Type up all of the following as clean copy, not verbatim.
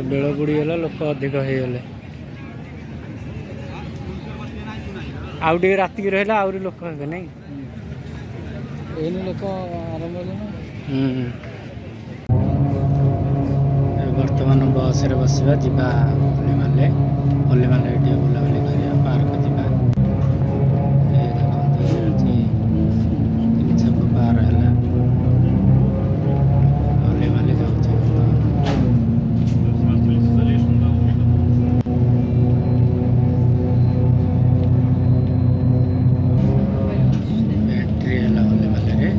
bell बुड़ीगला लोक अधिक हो गले आउ टे राति रहा आहरी लोक हे नहीं लोक आरंभ बर्तमान बस रे बसवा जीवा हलिमाले हलिमाले टे बुलाबुली करिया पार्क जीवा ए देखंतु तीन छक पार हैला हलिमाले जाउछ एंट्री हैला हलिमाले रे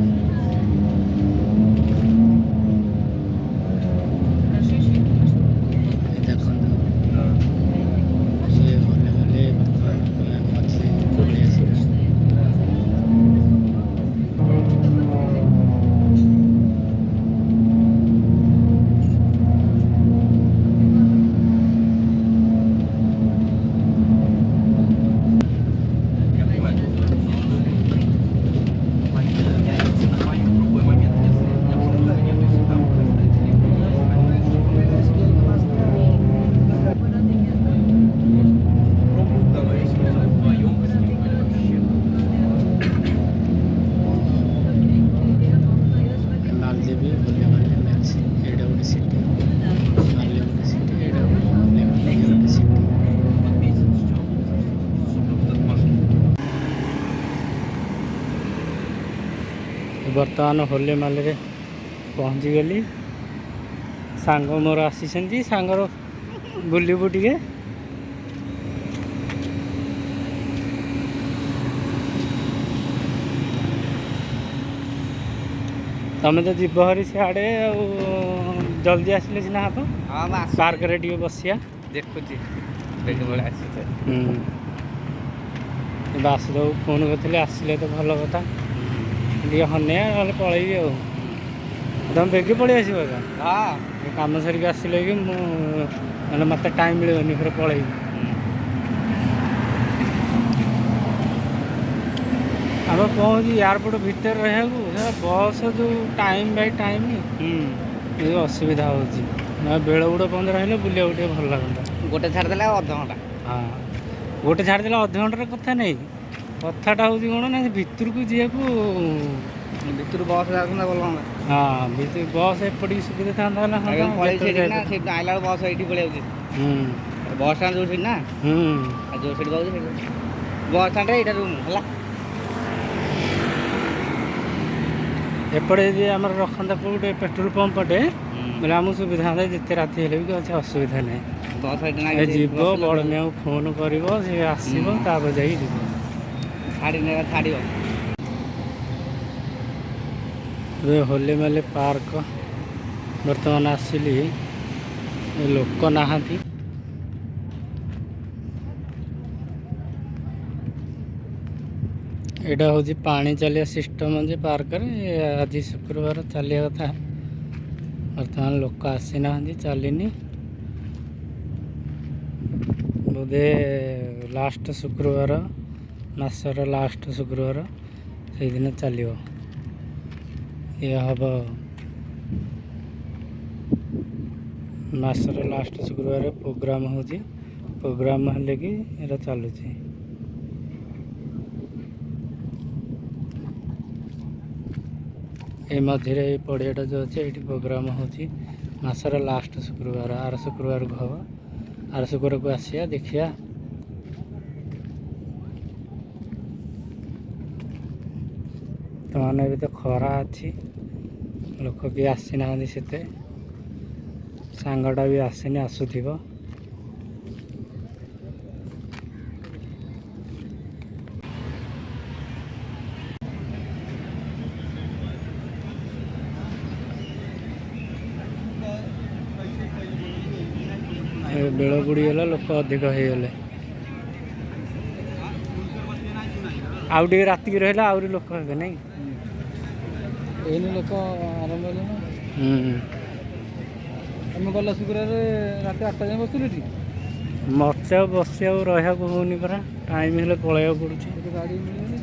बर्तमान होलीमाल पहुँची गली सांग मोर आसी सांगर बुलबू टे तमें तो जीव हरी सियाड़े जल्दी आसिले सीना हम पार्क रे टे बसिया देखुची आस फोन करते आसिले तो भल कथा टे हने ना पलैबी तुम बेगी पलि आस कम सरिक आसिले कि मुझे मत टाइम मिलनी फिर पलैबी आम पहुँच एयरपोर्ट भितर रहा बस जो टाइम बाय टाइम ये असुविधा हो बेल बुड़ बंद रही बुलिया गोटे भल लगता गोटे छाड़दे अध घंटा हाँ गोटे छाड़दे अध घंटार कथा नहीं कथाटा हूँ कौन ना भितर को जी भितर बस जाता भल हाँ बस एपट सुविधा था आइला बस ये पड़े बस स्टाण जो ना जो सीट पाँच बस स्टाण यहाँ रूम है एपटे जी आम रखा गोटे पेट्रोल पंप पटे बोले आम सुविधा था जिते राति हेल्ले भी किसी असुविधा नहीं जीव बड़ मिया फोन कर आसो जाइए छाड़ होलीमाल पार्क बर्तमान आसिली लोक नहांती एटा हूँ पानी चलिया सिस्टम जे पार्क आज शुक्रवार चलिया कथा बर्तमान लोक आसी ना चलनी बोधे लास्ट शुक्रवार मासर लास्ट शुक्रवार से दिन चलो ये हम मासर लास्ट शुक्रवार प्रोग्राम हो प्रोग्राम हेल्ले कि ये चलुची ये मझे पड़ियाटा जो अच्छे ये प्रोग्राम हो मासर लास्ट शुक्रवार आर शुक्रवार को हम आर शुक्रवार को आसिया देखिया तो मैंने भी तो खरा अच्छी लोक कि आसी ना से सांगटा भी आसनी आसुव बेल बुड़ीगला लोक अधिक हो गले आउ टे राति रहा आहरी लोक हे नहीं लोक आरंभ तुम गला शुक्रवार रात 8टा जाए बसुल मत बस रहा होनी परा टाइम हेल्ले पलैया पड़ुची गाड़ी मिलनी